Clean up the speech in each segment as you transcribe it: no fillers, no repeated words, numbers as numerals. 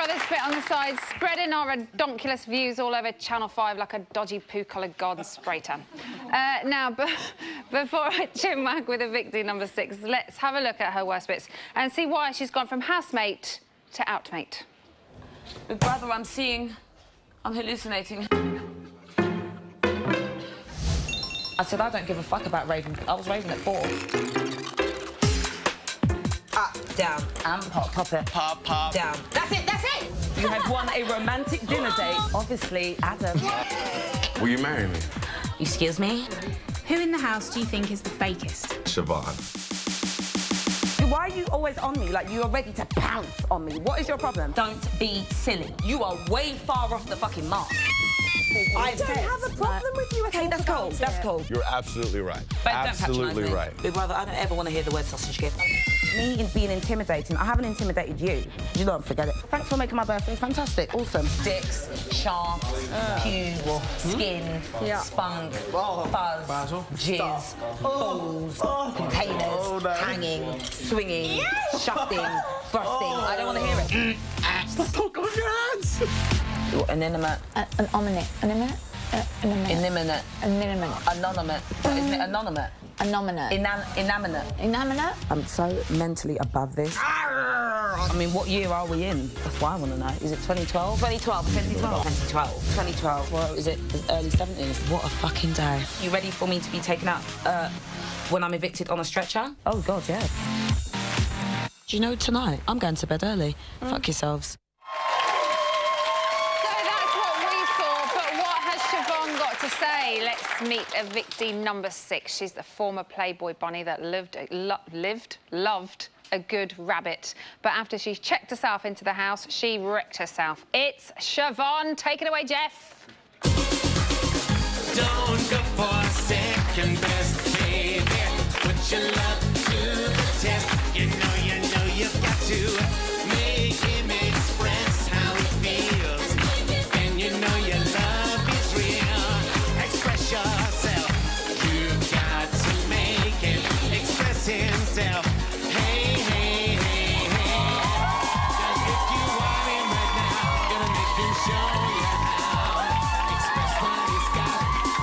Brothers Spit on the side, spreading our redonkulous views all over Channel 5 like a dodgy poo-coloured god spray tan. Now, before I chinwag with Evicting number 6, let's have a look at her worst bits and see why she's gone from housemate to outmate. Big brother, I'm hallucinating. I said I don't give a fuck about raving. I was raving at 4. Up, down, and pop. Pop it. Pop, pop. Down. That's it, that's it! You have won a romantic dinner date. Obviously, Adam. Will you marry me? Excuse me? Who in the house do you think is the fakest? Siobhan. Why are you always on me? Like, you are ready to pounce on me. What is your problem? Don't be silly. You are way far off the fucking mark. I don't have a problem with you. Okay, that's cool. That's cool. You're absolutely right. But absolutely right. Big brother, I don't ever want to hear the word sausage gift. Me being intimidating, I haven't intimidated you. You don't forget it. Thanks for making my birthday fantastic. Awesome. Dicks, shafts, pubes, skin, spunk, fuzz, jizz, balls, containers, hanging, swinging, shafting, busting. I don't want to hear it. Stop talking with your hands. Inanimate. Inanimate. Inanimate. Inanimate. Inanimate. Anonymous. Isn't it anonymate? Inanimate. Inanimate. Inanimate? I'm so mentally above this. I mean, what year are we in? That's what I want to know. Is it 2012? 2012. 2012. 2012. 2012. Well, is it the early 70s? What a fucking day. You ready for me to be taken out when I'm evicted on a stretcher? Oh, God, yeah. Do you know, tonight, I'm going to bed early. Fuck yourselves. To say, let's meet Evicting number 6. She's the former Playboy bunny that loved a good rabbit. But after she checked herself into the house, she wrecked herself. It's Siobhan. Take it away, Jeff. Don't go for second best, baby. Put your love to the test. You know you've got to make him express how he feels. And you know your love is real. Express yourself. You've got to make him express himself. Hey, hey, hey, hey. 'Cause if you want him right now, gonna make him show you how. Express what he's got,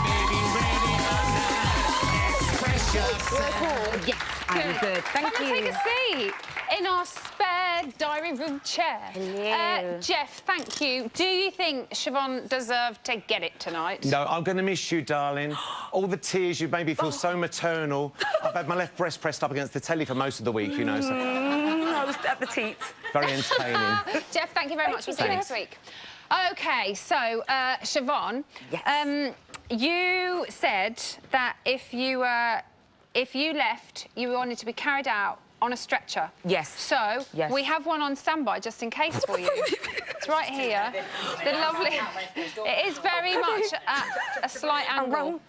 baby, ready or not. Express yourself. Yes, I'm good. Thank you. Come and take a seat in our spare dining room chair. Hello. Jeff, thank you. Do you think Siobhan deserved to get it tonight? No, I'm going to miss you, darling. All the tears, you made me feel so maternal. I've had my left breast pressed up against the telly for most of the week, you know, so... I was at the teat. Very entertaining. Jeff, thank you very much. We'll see you next week. OK, so, Siobhan, yes. You said that if you left, you wanted to be carried out on a stretcher. Yes. So, yes. We have one on standby just in case for you. It's right here. The lovely... It is very much at a slight angle.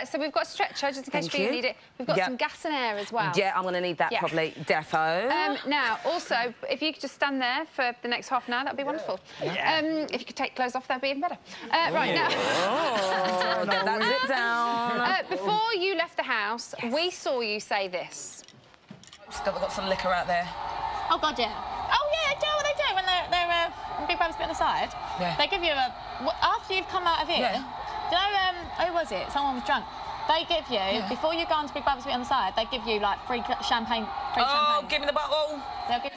So we've got a stretcher just in case you need it. We've got some gas and air as well. Yeah, I'm going to need that probably. Defo. Now, also, if you could just stand there for the next half an hour, that'd be wonderful. Yeah. If you could take clothes off, that'd be even better. Right now... Oh, get that zip down. Before you left the house, we saw you say this. Still got some liquor out there. Oh, God, yeah. Oh, yeah, do you know what they do when they're Big Brothers Spit on the side? Yeah. They give you a... After you've come out of here, do you know, who was it? Someone was drunk. They give you, before you go on to Big Brothers Spit on the side, they give you, like, free champagne. Oh, give me the bottle. They'll give...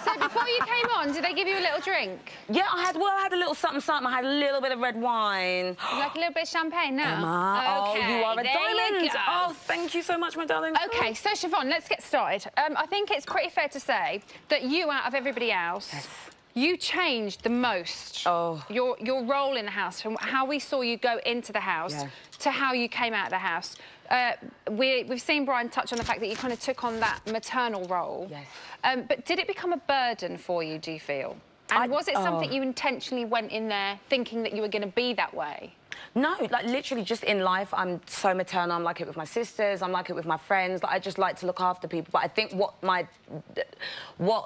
So before you came on, did they give you a little drink? Yeah, I had a little something. I had a little bit of red wine. Like a little bit of champagne now? Emma, Okay, oh, you are a diamond. You go. Oh, thank you so much, my darling. OK, so, Siobhan, let's get started. I think it's pretty fair to say that you, out of everybody else, you changed the most. Oh. Your role in the house, from how we saw you go into the house to how you came out of the house. We've seen Brian touch on the fact that you kind of took on that maternal role. Yes. But did it become a burden for you, do you feel? And was it something you intentionally went in there thinking that you were going to be that way? No, like, literally just in life, I'm so maternal. I'm like it with my sisters. I'm like it with my friends. Like, I just like to look after people. But I think what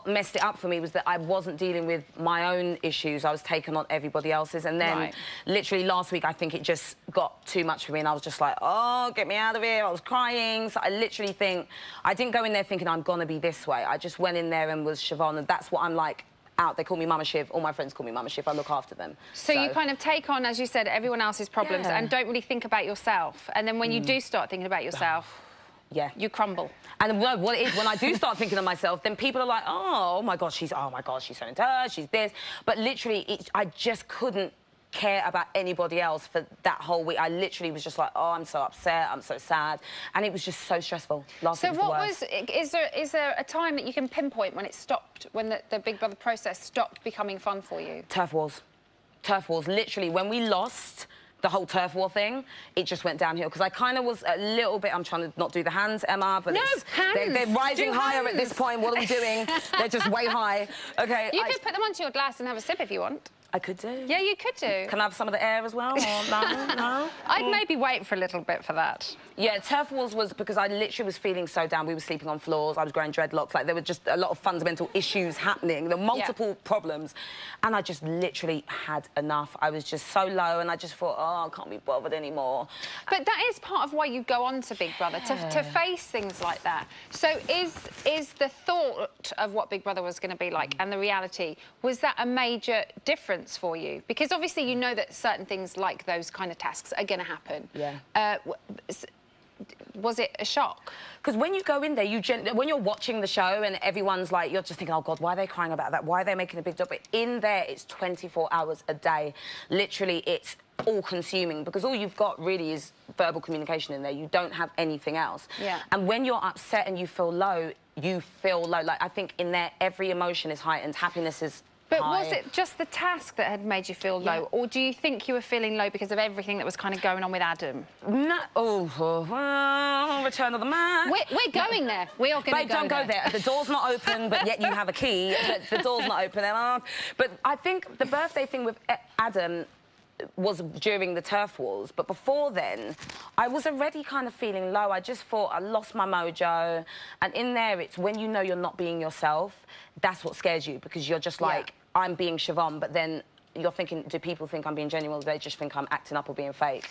messed it up for me was that I wasn't dealing with my own issues. I was taking on everybody else's. And then literally last week, I think it just got too much for me. And I was just like, oh, get me out of here. I was crying. So I literally think... I didn't go in there thinking I'm going to be this way. I just went in there and was Siobhan. And that's what I'm like out. They call me Mama Shiv. All my friends call me Mama Shiv. I look after them. So you kind of take on, as you said, everyone else's problems and don't really think about yourself. And then when you do start thinking about yourself, you crumble. And what it is, when I do start thinking of myself, then people are like, oh my God, she's so into her, she's this. But literally, I just couldn't care about anybody else for that whole week. I literally was just like, oh, I'm so upset, I'm so sad. And it was just so stressful. So is there a time that you can pinpoint when it stopped, when the Big Brother process stopped becoming fun for you? Turf wars. Turf wars. Literally, when we lost the whole turf war thing, it just went downhill, because I kind of was a little bit, I'm trying to not do the hands, Emma, but they're rising higher at this point. What are we doing? They're just way high. Okay. You could put them onto your glass and have a sip if you want. I could do. Yeah, you could do. Can I have some of the air as well? Or no? I'd maybe wait for a little bit for that. Yeah, turf wars was because I literally was feeling so down. We were sleeping on floors. I was growing dreadlocks. Like, there were just a lot of fundamental issues happening. There were multiple problems. And I just literally had enough. I was just so low, and I just thought, oh, I can't be bothered anymore. But that is part of why you go on to Big Brother, to face things like that. So is the thought of what Big Brother was going to be like and the reality, was that a major difference for you? Because obviously you know that certain things like those kind of tasks are going to happen. Yeah. Was it a shock? Because when you go in there, when you're watching the show and everyone's like, you're just thinking, oh, God, why are they crying about that? Why are they making a big deal? But in there, it's 24 hours a day. Literally, it's all-consuming, because all you've got really is verbal communication in there. You don't have anything else. Yeah. And when you're upset and you feel low, you feel low. Like, I think in there, every emotion is heightened. Happiness is But high. was it just the task that had made you feel low, or do you think you were feeling low because of everything that was kind of going on with Ermm? No. Return of the Man. We're going there. We are going to go don't go there. The door's not open, but yet you have a key. The door's not open. But I think the birthday thing with Ermm was during the turf wars, but before then, I was already kind of feeling low. I just thought I lost my mojo. And in there, it's when you know you're not being yourself, that's what scares you, because you're just like, I'm being Siobhan, but then you're thinking, do people think I'm being genuine, or do they just think I'm acting up or being fake?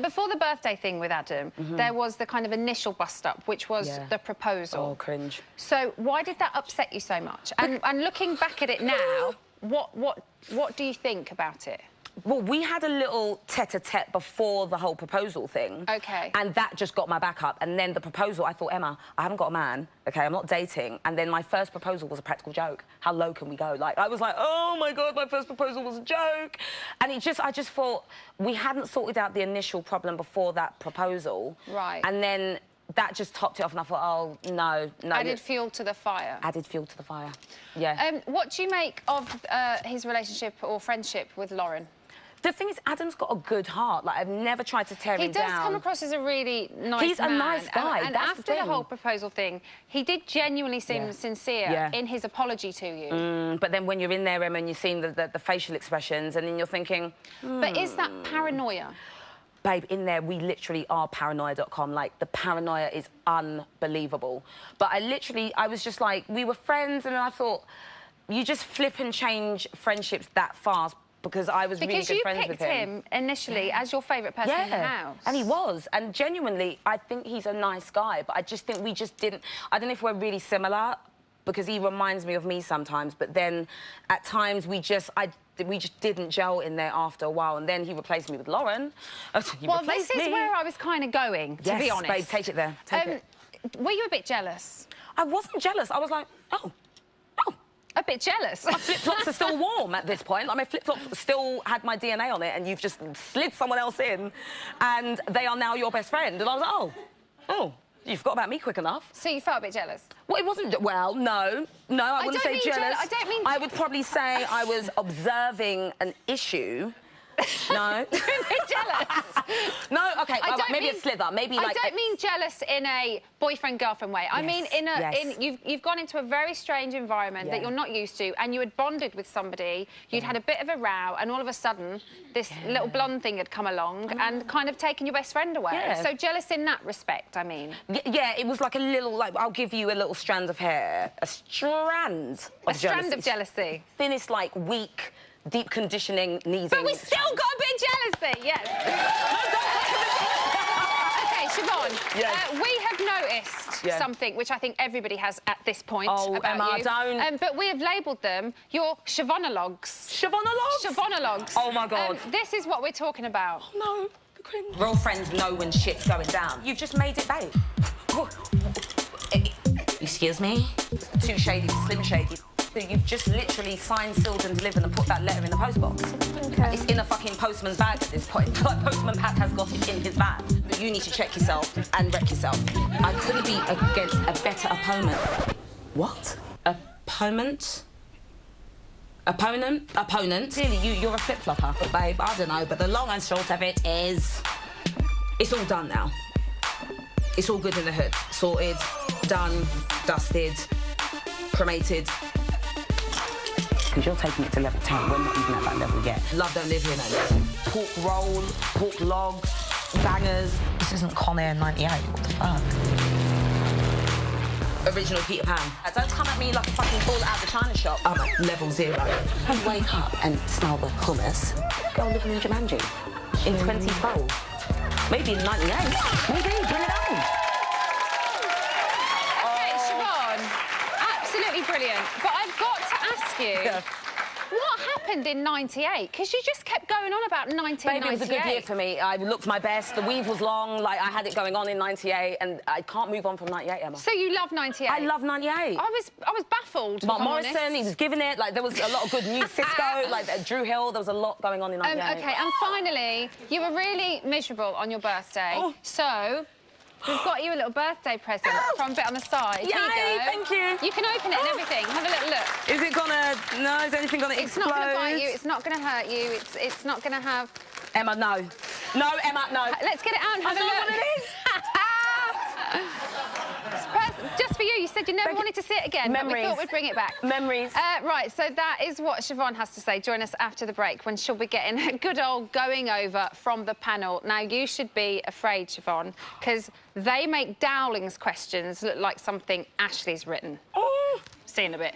Before the birthday thing with Ermm, there was the kind of initial bust-up, which was the proposal. Oh, cringe. So why did that upset you so much? And looking back at it now, what do you think about it? Well, we had a little tete-a-tete before the whole proposal thing. OK. And that just got my back up. And then the proposal, I thought, Emma, I haven't got a man, OK, I'm not dating. And then my first proposal was a practical joke. How low can we go? Like, I was like, oh, my God, my first proposal was a joke. And I just thought we hadn't sorted out the initial problem before that proposal. Right. And then that just topped it off, and I thought, oh, no. Added fuel to the fire. Added fuel to the fire, yeah. What do you make of his relationship or friendship with Lauren? The thing is, Adam's got a good heart. Like, I've never tried to tear him down. He does come across as a really nice man. He's a nice guy, And that's after the whole proposal thing, he did genuinely seem sincere in his apology to you. But then when you're in there, Emma, and you're seeing the facial expressions, and then you're thinking... But is that paranoia? Babe, in there, we literally are paranoia.com. Like, the paranoia is unbelievable. But I was just like, we were friends, and I thought, you just flip and change friendships that fast, because I was really good friends with him. Because you picked him initially as your favourite person in the house. And he was. And genuinely, I think he's a nice guy, but I just think we just didn't... I don't know if we're really similar, because he reminds me of me sometimes, but then at times we just didn't gel in there after a while, and then he replaced me with Lauren. Well, this is where I was kind of going, to be honest. Babe, take it there. Take it. Were you a bit jealous? I wasn't jealous. I was like, oh. A bit jealous. My flip-flops are still warm at this point. Like, my flip-flops still had my DNA on it, and you've just slid someone else in, and they are now your best friend. And I was like, oh, you forgot about me quick enough. So you felt a bit jealous? Well, it wasn't... Well, no, I wouldn't say jealous. I don't mean... I would probably say I was observing an issue. No. You're a bit jealous. No, OK, maybe a slither. Maybe like... I don't mean jealous in a boyfriend-girlfriend way. I mean you've gone into a very strange environment that you're not used to, and you had bonded with somebody, you'd had a bit of a row, and all of a sudden this little blonde thing had come along and kind of taken your best friend away. Yeah. So jealous in that respect, I mean. Yeah, it was like a little, like, I'll give you a little strand of hair. A strand of jealousy. Thinnest, like, weak... deep conditioning knees. But we still got a bit jealousy, yes. OK, Siobhan, Yes. We have noticed something which I think everybody has at this point about Emma, you. don't. But we have labelled them your Chavonologues. Chavonologues? Chavonologues. Oh, my God. This is what we're talking about. No. Real friends know when shit's going down. You've just made it, babe. Excuse me? Too shady, Slim Shady. You've just literally signed, sealed and delivered and put that letter in the postbox. Okay. It's in a fucking postman's bag at this point. Like, Postman Pat has got it in his bag. But you need to check yourself and wreck yourself. I couldn't be against a better opponent. What? Opponent? Opponent? Opponent? Clearly, you're a flip-flopper. But, babe, I don't know, but the long and short of it is... It's all done now. It's all good in the hood. Sorted, done, dusted, cremated. Because you're taking it to level 10. We're not even at that level yet. Love don't live here no more. Pork roll, pork log, bangers. This isn't Con Air 98. What the fuck? Original Peter Pan. Don't come at me like a fucking ball out of the China shop. I'm at level 0. I wake up and smell the hummus. Go living in Jumanji in 2012. Maybe in 98. Maybe, bring it on. Okay, Siobhan, absolutely brilliant. But I've got to ask you, what happened in 98? Because you just kept going on about 1998. Baby, it was a good year for me. I looked my best. The weave was long. Like, I had it going on in 98, and I can't move on from 98, Emma. So you love 98? I love 98. I was baffled. Mark Morrison, he was giving it. Like, there was a lot of good news. Cisco, like, Drew Hill, there was a lot going on in 98. OK, and finally, you were really miserable on your birthday. So... We've got you a little birthday present from a bit on the side. Yay, Here you go. thank you. You can open it and everything. Have a little look. Is it gonna... No, is anything gonna It's explode? not going to bite you. It's not going to hurt you. It's not going to have... Emma, no. No, Emma, no. Let's get it out and have a look. I know what it is. Just for you. You said you never wanted to see it again, Memories. but we thought we'd bring it back. Memories. Right, so that is what Siobhan has to say. Join us after the break when she'll be getting a good old going over from the panel. Now, you should be afraid, Siobhan, because they make Dowling's questions look like something Ashley's written. See you in a bit.